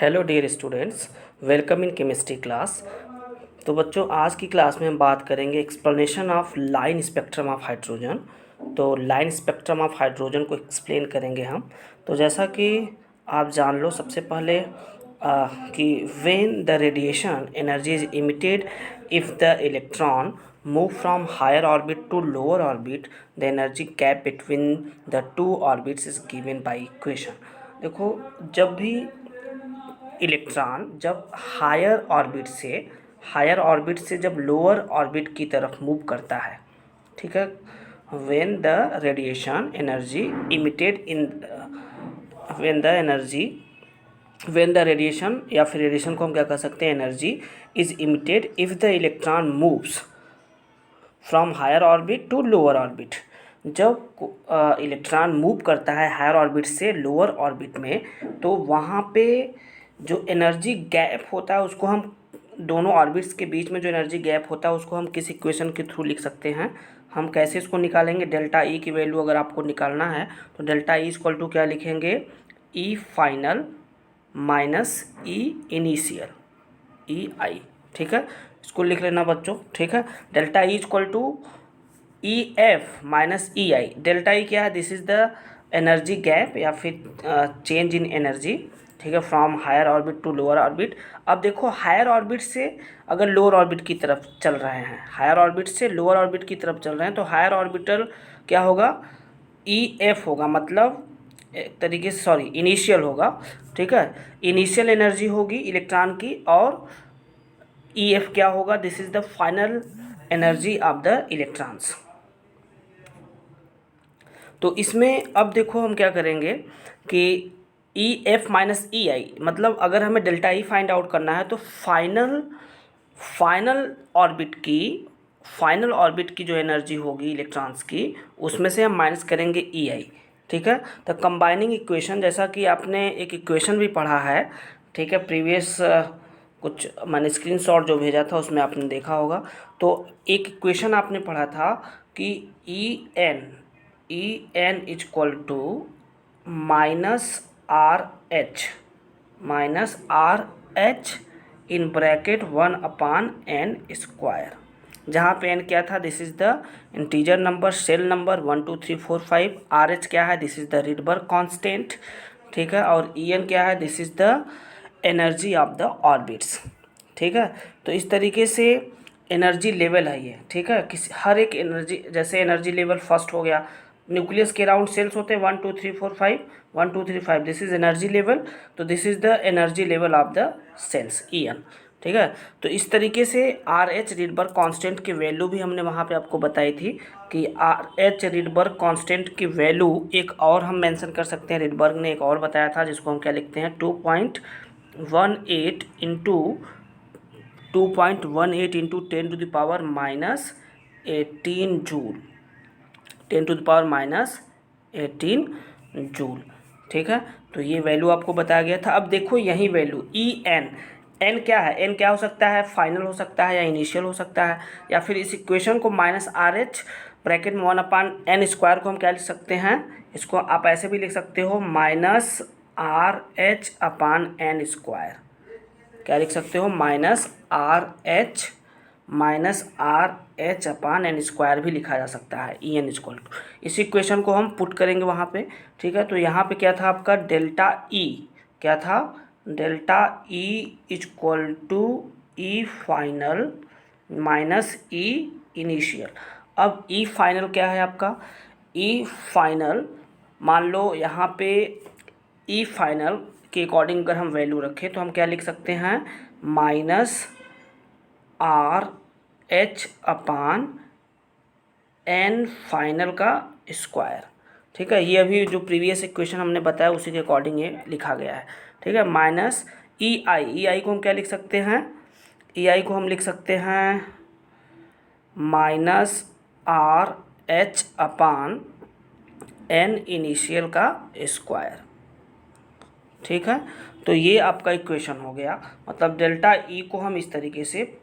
Hello dear students, welcome in chemistry class. तो बच्चों, आज की क्लास में हम बात करेंगे explanation of line spectrum of hydrogen. तो लाइन स्पेक्ट्रम ऑफ हाइड्रोजन को एक्सप्लेन करेंगे हम। तो जैसा कि आप जान लो, सबसे पहले कि when the radiation energy is emitted if the electron move from higher orbit to lower orbit, the energy gap between the two orbits is given by equation. देखो, जब भी इलेक्ट्रॉन जब हायर ऑर्बिट से जब लोअर ऑर्बिट की तरफ move करता है, ठीक है, when the radiation energy emitted in when the radiation, या फिर रेडिएशन को हम क्या कह सकते हैं, energy is emitted if the electron moves from higher orbit to lower orbit. जब इलेक्ट्रॉन मूव करता है हायर ऑर्बिट से लोअर ऑर्बिट में, तो वहाँ पे जो एनर्जी गैप होता है उसको हम, दोनों ऑर्बिट्स के बीच में जो एनर्जी गैप होता है उसको हम किस इक्वेशन के थ्रू लिख सकते हैं। हम कैसे इसको निकालेंगे, डेल्टा ई की वैल्यू अगर आपको निकालना है तो डेल्टा ई इक्वल टू क्या लिखेंगे, E final minus E initial, E I. ठीक है, इसको लिख लेना बच्चों। ठीक है, delta E equal to E F minus E I. Delta E क्या है, this is the energy gap या फिर चेंज इन एनर्जी, ठीक है, from higher orbit to lower orbit. अब देखो, हायर ऑर्बिट से अगर लोअर ऑर्बिट की तरफ चल रहे हैं, हायर ऑर्बिट से लोअर ऑर्बिट की तरफ चल रहे हैं, तो हायर ऑर्बिटल क्या होगा, ई एफ होगा, मतलब एक तरीके से, सॉरी, इनिशियल होगा। ठीक है, इनिशियल एनर्जी होगी इलेक्ट्रॉन की, और ई एफ क्या होगा, this is the final energy of the electrons. तो इसमें अब देखो हम क्या करेंगे कि ई एफ माइनस ई आई, मतलब अगर हमें डेल्टा ई फाइंड आउट करना है तो फाइनल ऑर्बिट की जो एनर्जी होगी इलेक्ट्रॉन्स की, उसमें से हम माइनस करेंगे ई आई। ठीक है, तो कंबाइनिंग इक्वेशन, जैसा कि आपने एक इक्वेशन भी पढ़ा है, ठीक है, प्रीवियस कुछ मैंने स्क्रीनशॉट जो भेजा था उसमें आपने देखा होगा। तो एक इक्वेशन आपने पढ़ा था कि E N is equal to minus R H in bracket 1/n², जहाँ पे n क्या था, this is the integer number, shell number 1 2 3 4 5। R H क्या है, this is the Rydberg constant. ठीक है, और ई एन क्या है, this is the energy of the orbits. ठीक है, तो इस तरीके से एनर्जी लेवल है ये। ठीक है, किसी हर एक एनर्जी, जैसे एनर्जी लेवल फर्स्ट हो गया, न्यूक्लियस के अराउंड सेल्स होते हैं 1 2 3 4 5, 1 2 3 5, दिस इज एनर्जी लेवल। तो this is the energy level of the shells, E N. ठीक है, तो इस तरीके से आर एच रिडबर्ग कांस्टेंट की वैल्यू भी हमने वहाँ पे आपको बताई थी कि आर एच रिडबर्ग कांस्टेंट की वैल्यू एक और हम मेंशन कर सकते हैं, रिडबर्ग ने एक और बताया था, जिसको हम क्या लिखते हैं, 2.18 इंटू 10⁻⁻18 जूल, 10⁻⁻18 जूल। ठीक है, तो ये वैल्यू आपको बताया गया था। अब देखो यही वैल्यू ई एन, एन क्या है, एन क्या हो सकता है, फाइनल हो सकता है या इनिशियल हो सकता है, या फिर इस इक्वेशन को माइनस आर एच ब्रैकेट में 1/n² को हम क्या लिख सकते हैं, इसको आप ऐसे भी लिख सकते हो, माइनस आर एच अपान n²। क्या लिख सकते हो, माइनस आर एच अपान n² भी लिखा जा सकता है, ई एन इक्वल टू। इस इक्वेशन को हम पुट करेंगे वहाँ पे। ठीक है, तो यहाँ पे क्या था आपका, डेल्टा ई क्या था, delta E equal to E final minus E initial. अब ई फाइनल क्या है आपका, ई फाइनल, मान लो यहाँ पे ई फाइनल के अकॉर्डिंग अगर हम वैल्यू रखें तो हम क्या लिख सकते हैं, माइनस आर एच अपान एन फाइनल का स्क्वायर। ठीक है, ये अभी जो प्रीवियस इक्वेशन हमने बताया उसी के अकॉर्डिंग ये लिखा गया है। ठीक है, माइनस ई आई को हम क्या लिख सकते हैं, ई आई को हम लिख सकते हैं minus R H upon an initial का स्क्वायर। ठीक है, तो ये आपका इक्वेशन हो गया, मतलब डेल्टा ई को हम इस तरीके से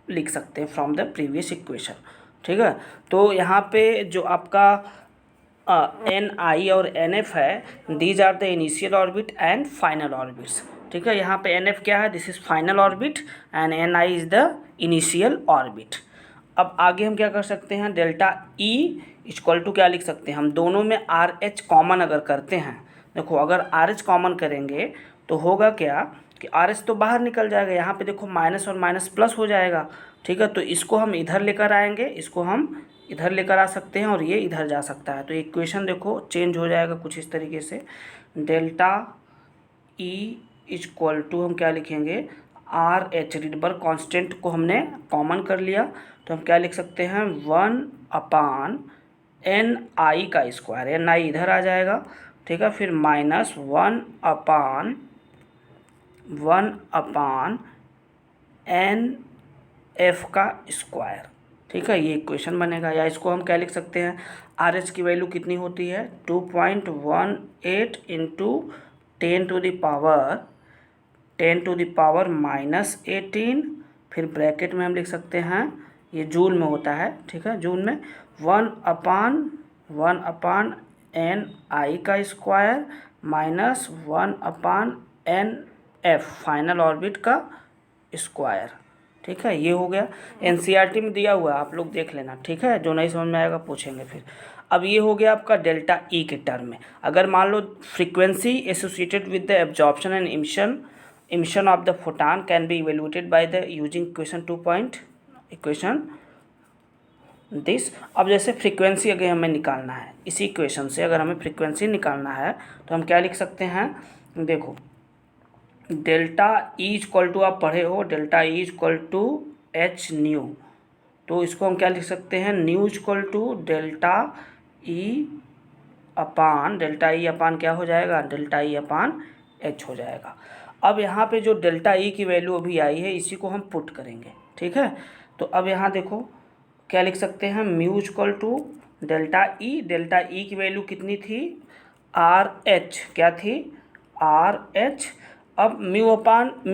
लिख सकते हैं फ्रॉम द प्रीवियस इक्वेशन। ठीक है, तो यहाँ पे जो आपका एन आई और एन एफ है, these are the initial orbit and final orbits. ठीक है। यहाँ पे एन एफ क्या है, this is final orbit and N I is the initial orbit. अब आगे हम क्या कर सकते हैं, डेल्टा ई इक्वल टू क्या लिख सकते हैं हम, दोनों में आर एच कॉमन अगर करते हैं, देखो अगर आर एच कॉमन करेंगे तो होगा क्या कि आर एच तो बाहर निकल जाएगा, यहाँ पे देखो माइनस और माइनस प्लस हो जाएगा, ठीक है। तो इसको हम इधर लेकर आएंगे, इसको हम इधर लेकर आ सकते हैं और ये इधर जा सकता है। तो इक्वेशन देखो चेंज हो जाएगा कुछ इस तरीके से, डेल्टा ई इक्वल टू हम क्या लिखेंगे, आर एच, रिडबर्ग कांस्टेंट को हमने कॉमन कर लिया तो हम क्या लिख सकते हैं, 1 एन आई का स्क्वायर, एन आई इधर आ जाएगा, ठीक है। फिर माइनस 1 एन एफ का स्क्वायर, ठीक है। ये इक्वेशन बनेगा। या इसको हम क्या लिख सकते हैं, आर एच की वैल्यू कितनी होती है, 2.18 इंटू 10⁻⁻18, फिर ब्रैकेट में हम लिख सकते हैं, ये जूल में होता है, ठीक है, जूल में 1 एन आई का square minus 1 N F final orbit का स्क्वायर, ठीक है। ये हो गया, एनसीईआरटी में दिया हुआ है, आप लोग देख लेना, ठीक है। जो नहीं समझ में आएगा पूछेंगे फिर। अब ये हो गया आपका डेल्टा ई के टर्म में। अगर मान low frequency associated with the absorption and emission of the photon can be evaluated by the using equation this. अब जैसे फ्रीक्वेंसी अगर हमें निकालना है, इसी इक्वेशन से अगर हमें फ्रीक्वेंसी निकालना है तो हम क्या लिख सकते हैं, देखो डेल्टा ई इक्वल टू, आप पढ़े हो delta E equal to H nu, तो इसको हम क्या लिख सकते हैं, nu equal to delta E upon क्या हो जाएगा, डेल्टा ई अपान एच हो जाएगा। अब यहाँ पे जो डेल्टा ई की वैल्यू अभी आई है इसी को हम पुट करेंगे, ठीक है। तो अब यहाँ देखो क्या लिख सकते हैं, mu equal to delta E की वैल्यू कितनी थी, आर एच, क्या थी, आर एच। अब म्यू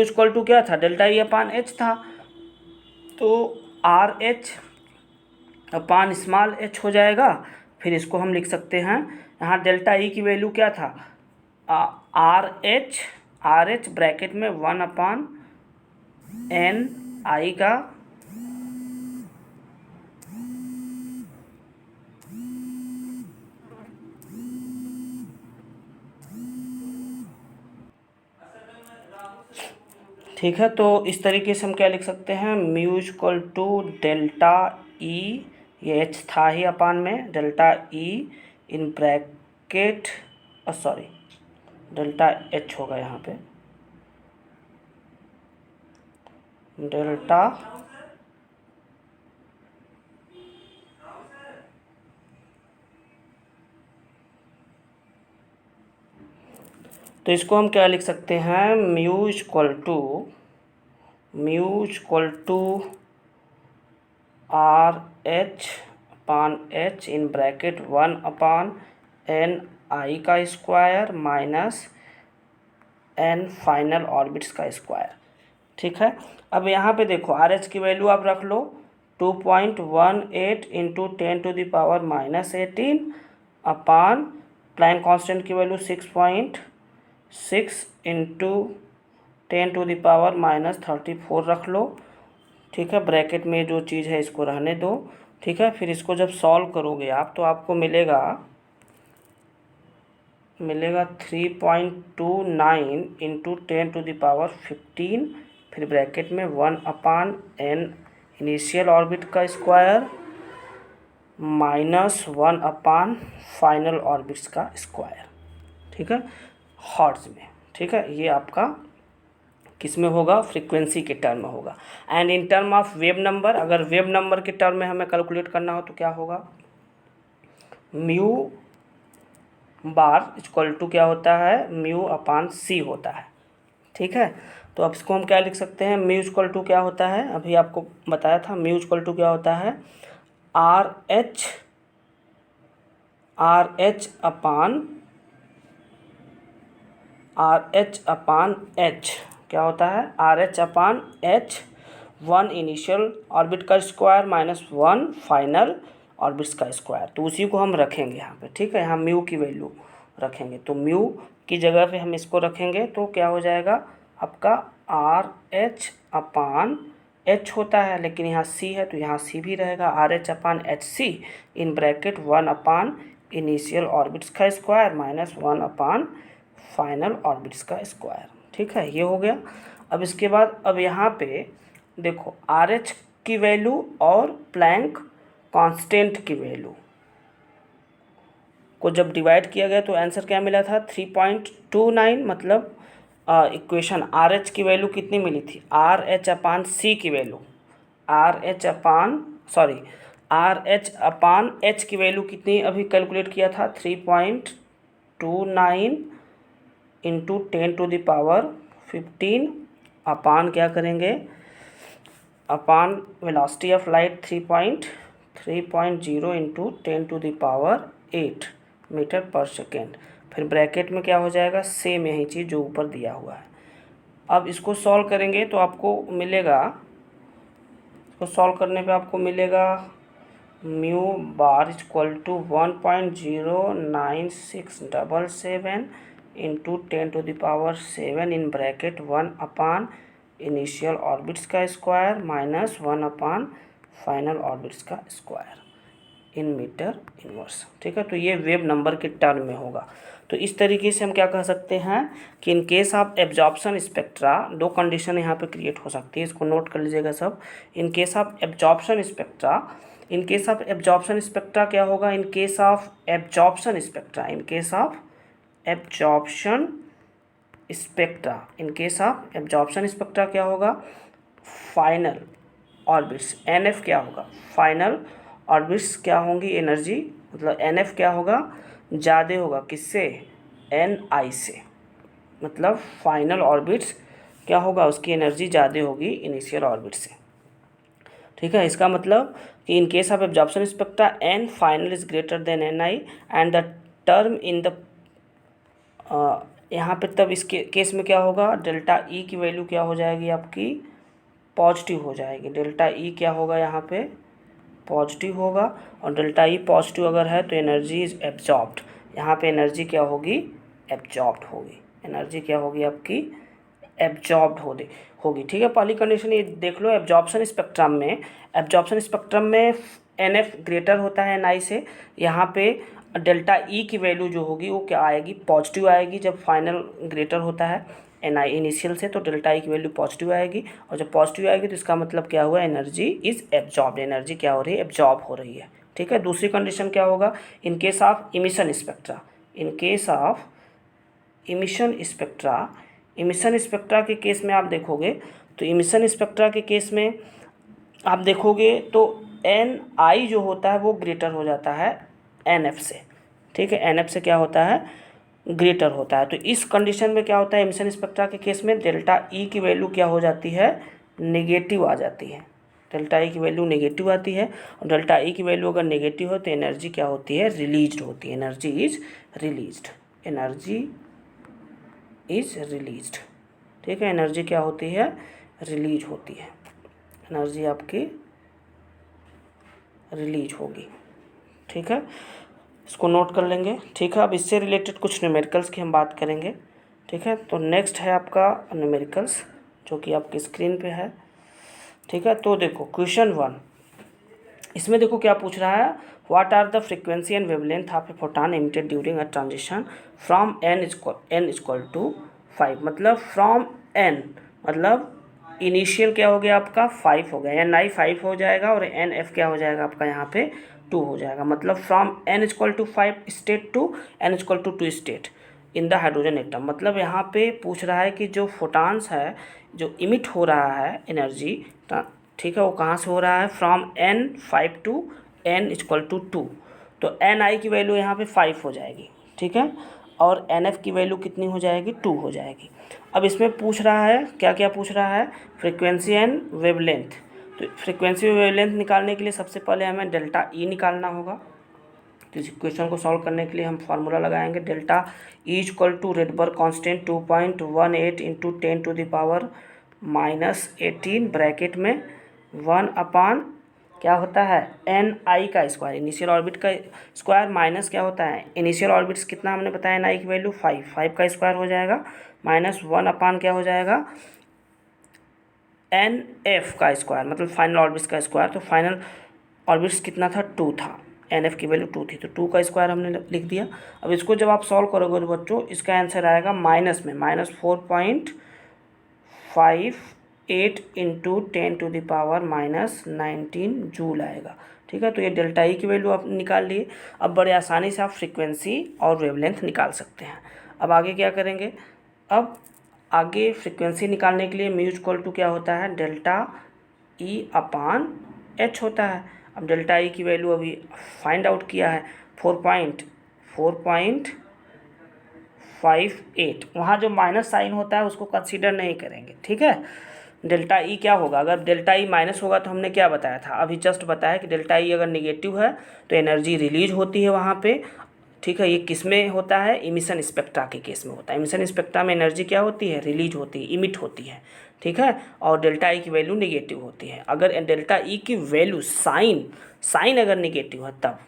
इक्वल टू क्या था, डेल्टा ई अपान एच था, तो R H upon small H हो जाएगा। फिर इसको हम लिख सकते हैं, यहाँ डेल्टा ई की वैल्यू क्या था, आर एच ब्रैकेट में 1 एन आई का ठीक है। तो इस तरीके से हम क्या लिख सकते हैं, mu equal to delta E, ये एच था ही अपान में, delta E in bracket, sorry delta H होगा यहाँ पे, डेल्टा तो इसको हम क्या लिख सकते हैं, mu equal to R H upon H in bracket 1 N I का square minus N final orbits का स्क्वायर, ठीक है। अब यहाँ पे देखो आर एच की वैल्यू आप रख लो 2.18 इंटू 10⁻⁻18 अपान प्लैंक कांस्टेंट की वैल्यू 6.6 इंटू 10⁻⁻34 रख लो, ठीक है। ब्रैकेट में जो चीज़ है इसको रहने दो, ठीक है। फिर इसको जब सॉल्व करोगे आप तो आपको मिलेगा 3.29 इंटू 10⁻15, फिर ब्रैकेट में 1 एन इनिशियल ऑर्बिट का स्क्वायर माइनस 1 फाइनल ऑर्बिट्स का स्क्वायर, ठीक है, हर्ट्ज में, ठीक है। ये आपका किस में होगा, फ्रीक्वेंसी के टर्म में होगा। And in term of wave number, अगर वेव नंबर के टर्म में हमें कैलकुलेट करना हो तो क्या होगा, म्यू बार इक्वल टू क्या होता है, म्यू अपान सी होता है, ठीक है। तो अब इसको हम क्या लिख सकते हैं, म्यू इक्वल टू क्या होता है, अभी आपको बताया था, म्यू इक्वल टू क्या होता है, आर एच अपान एच, क्या होता है, are H upon H, 1 initial orbit का स्क्वायर माइनस 1 फाइनल ऑर्बिट्स का स्क्वायर। तो उसी को हम रखेंगे यहाँ पे, ठीक है। यहाँ म्यू की वैल्यू रखेंगे, तो म्यू की जगह पे हम इसको रखेंगे तो क्या हो जाएगा, आपका आर एच अपान एच होता है, लेकिन यहाँ सी है तो यहाँ सी भी रहेगा, R H upon H C in bracket 1 upon initial orbits का square minus 1 upon final orbits का स्क्वायर। ठीक है, ये हो गया। अब इसके बाद अब यहाँ पे देखो आर एच की वैल्यू और प्लैंक कांस्टेंट की वैल्यू को जब डिवाइड किया गया तो आंसर क्या मिला था 3.29। मतलब इक्वेशन आर एच की वैल्यू कितनी मिली थी, आर एच अपान सी की value, are H upon H की वैल्यू कितनी अभी कैलकुलेट किया था 3.29 इंटू 10⁻15 अपान क्या करेंगे, upon velocity of light 3.0 into 10⁸ metre per second. फिर ब्रैकेट में क्या हो जाएगा, सेम यही चीज़ जो ऊपर दिया हुआ है। अब इसको सॉल्व करेंगे तो आपको मिलेगा, इसको सॉल्व करने पे आपको मिलेगा mu bar equal to 1.09677 into 10⁻7 in bracket 1 upon initial orbits का square minus 1 upon final orbits का स्क्वायर इन मीटर इनवर्स। ठीक है, तो ये वेव नंबर के टर्म में होगा। तो इस तरीके से हम क्या कह सकते हैं कि in case of absorption spectra दो कंडीशन यहाँ पे क्रिएट हो सकती है, इसको नोट कर लीजिएगा सब। इन case of absorption spectra, in case of absorption spectra क्या होगा, इन case of absorption spectra, in case of absorption spectra, in case of absorption spectra क्या होगा, फाइनल ऑर्बिट्स एन एफ क्या होगा, फाइनल ऑर्बिट्स क्या होंगी एनर्जी, मतलब एन एफ क्या होगा, ज़्यादा होगा किससे, एन आई से, मतलब फाइनल ऑर्बिट्स क्या होगा, उसकी एनर्जी ज़्यादा होगी इनिशियल ऑर्बिट से। ठीक है, इसका मतलब कि in case of absorption spectra N final is greater than N I and the term in the यहाँ पे तब इसके केस में क्या होगा, डेल्टा ई की वैल्यू क्या हो जाएगी आपकी, पॉजिटिव हो जाएगी। डेल्टा ई क्या होगा यहाँ पे, पॉजिटिव होगा, और डेल्टा ई पॉजिटिव अगर है तो एनर्जी इज एब्जॉर्ब्ड, यहाँ पे एनर्जी क्या होगी, एब्जॉर्ब्ड होगी, एनर्जी क्या होगी आपकी, एब्जॉर्ब्ड होगी। ठीक है, पहली कंडीशन ये देख लो, एब्जॉर्प्शन स्पेक्ट्रम में एन एफ ग्रेटर होता है एन आई से, यहाँ पे डेल्टा ई की वैल्यू जो होगी वो क्या आएगी, पॉजिटिव आएगी। जब फाइनल ग्रेटर होता है एन आई इनिशियल से तो डेल्टा ई की वैल्यू पॉजिटिव आएगी, और जब पॉजिटिव आएगी तो इसका मतलब क्या हुआ, एनर्जी इज एब्जॉर्ब्ड, एनर्जी क्या हो रही है, एब्जॉर्ब हो रही है। ठीक है, दूसरी कंडीशन क्या होगा, इन case of emission spectra, in case of emission spectra के केस में आप देखोगे तो इमिशन स्पेक्ट्रा के केस में आप देखोगे तो एन आई जो होता है वो ग्रेटर हो जाता है एन एफ से। ठीक है, एन एफ से क्या होता है, ग्रेटर होता है। तो इस कंडीशन में क्या होता है, इमिशन स्पेक्ट्रा के केस में डेल्टा ई की वैल्यू क्या हो जाती है, नेगेटिव आ जाती है, डेल्टा ई की वैल्यू नेगेटिव आती है, और डेल्टा ई की वैल्यू अगर नेगेटिव हो तो एनर्जी क्या होती है, रिलीज्ड होती है, energy is released, energy is released. ठीक है, एनर्जी क्या होती है, रिलीज होती है, एनर्जी आपकी रिलीज होगी। ठीक है, इसको नोट कर लेंगे। ठीक है, अब इससे रिलेटेड कुछ न्यूमेरिकल्स की हम बात करेंगे। ठीक है, तो नेक्स्ट है आपका न्यूमेरिकल्स जो कि आपकी स्क्रीन पे है। ठीक है, तो देखो क्वेश्चन 1, इसमें देखो क्या पूछ रहा है, what are the frequency and wavelength of a photon emitted during a transition from n equal to 5, मतलब फ्रॉम n मतलब इनिशियल क्या हो गया आपका 5 हो गया, एन आई 5 हो जाएगा और एन एफ क्या हो जाएगा आपका यहाँ पे 2 हो जाएगा, मतलब from n equal to 5 state to n equal to 2 state in the hydrogen atom. मतलब यहाँ पे पूछ रहा है कि जो फोटॉन्स है जो इमिट हो रहा है एनर्जी, ठीक है, वो कहाँ से हो रहा है, from n 5 to n equal to 2, तो एन आई की वैल्यू यहाँ पे 5 हो जाएगी। ठीक है, और एन एफ की वैल्यू कितनी हो जाएगी, 2 हो जाएगी। अब इसमें पूछ रहा है क्या क्या पूछ रहा है, फ्रीक्वेंसी एंड वेवलेंथ। तो फ्रीक्वेंसी और वेवलेंथ निकालने के लिए सबसे पहले हमें डेल्टा ई निकालना होगा। तो इस क्वेश्चन को सॉल्व करने के लिए हम फार्मूला लगाएंगे, delta E equal to Rydberg constant 2.18 into 10⁻⁻18 bracket में 1 अपान क्या होता है एन आई का स्क्वायर, इनिशियल ऑर्बिट का स्क्वायर माइनस क्या होता है इनिशियल ऑर्बिट्स कितना हमने बताया एन आई की वैल्यू 5 का स्क्वायर हो जाएगा माइनस 1 अपान क्या हो जाएगा एन एफ का स्क्वायर मतलब फाइनल ऑर्बिट्स का स्क्वायर। तो फाइनल ऑर्बिट्स कितना था 2 था, एन एफ की वैल्यू 2 थी, तो 2 का स्क्वायर हमने लिख दिया। अब इसको जब आप सॉल्व करोगे तो बच्चों इसका आंसर आएगा माइनस में -4.58 इंटू 10⁻⁻19 जूल आएगा। ठीक है, तो ये डेल्टा ई की वैल्यू आप निकाल लिए। अब बड़े आसानी से आप फ्रीक्वेंसी और वेवलेंथ निकाल सकते हैं। अब आगे क्या करेंगे, अब आगे फ्रीक्वेंसी निकालने के लिए म्यू इक्वल टू क्या होता है डेल्टा ई अपान एच होता है। अब डेल्टा ई की वैल्यू अभी फाइंड आउट किया है 4.58, वहाँ जो माइनस साइन होता है उसको कंसीडर नहीं करेंगे। ठीक है, डेल्टा ई क्या होगा, अगर डेल्टा ई माइनस होगा तो हमने क्या बताया था, अभी जस्ट बताया कि डेल्टा ई अगर निगेटिव है तो एनर्जी रिलीज होती है वहाँ पे। ठीक है, ये किस में होता है, इमिशन स्पेक्ट्रा के केस में होता है। इमिशन स्पेक्ट्रा में एनर्जी क्या होती है, रिलीज होती है, इमिट होती है। ठीक है, और डेल्टा ई की वैल्यू निगेटिव होती है। अगर डेल्टा ई की वैल्यू साइन अगर निगेटिव है तब,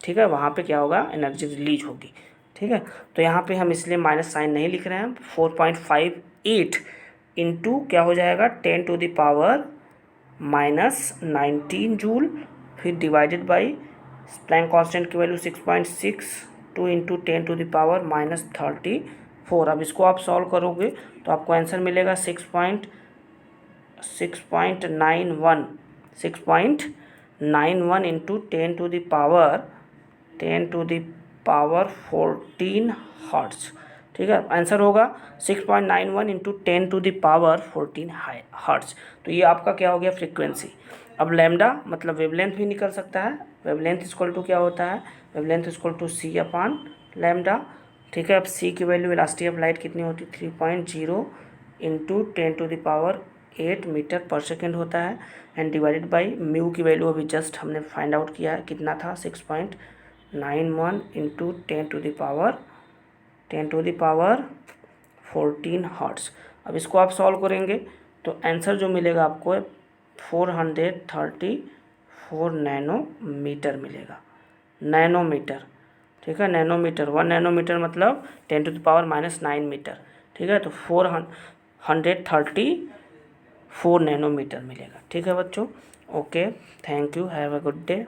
ठीक है, वहाँ पे क्या होगा, एनर्जी रिलीज होगी। ठीक है, तो यहाँ पे हम इसलिए माइनस साइन नहीं लिख रहे हैं। 4.58 इंटू क्या हो जाएगा 10⁻⁻19 जूल, फिर डिवाइडेड बाई प्लैंक कांस्टेंट की वैल्यू 6.62 इंटू 10⁻⁻34। अब इसको आप सॉल्व करोगे तो आपको आंसर मिलेगा 6.91 इंटू 10⁻14 हर्ट्ज। ठीक है, आंसर होगा 6.91 इंटू 10⁻14 हर्ट्ज। तो ये आपका क्या हो गया फ्रीक्वेंसी। अब लैम्डा मतलब वेवलेंथ भी निकल सकता है। वेवलेंथ इक्वल टू क्या होता है, wavelength equal to C upon lambda. ठीक है, अब सी की वैल्यू वेलोसिटी ऑफ लाइट कितनी होती है 3.0 इंटू 10⁸ मीटर पर सेकेंड होता है, एंड डिवाइडेड बाई म्यू की वैल्यू अभी जस्ट हमने फाइंड आउट किया है कितना था 6.91 इंटू 10⁻14 हर्ट्ज। अब इसको आप सॉल्व करेंगे तो आंसर जो मिलेगा आपको 434 नैनोमीटर मिलेगा, नैनोमीटर। ठीक है, नैनोमीटर 1 नैनोमीटर मतलब 10⁻⁻9 मीटर। ठीक है, तो 434 नैनोमीटर मिलेगा। ठीक है बच्चों, okay, thank you, have a good day.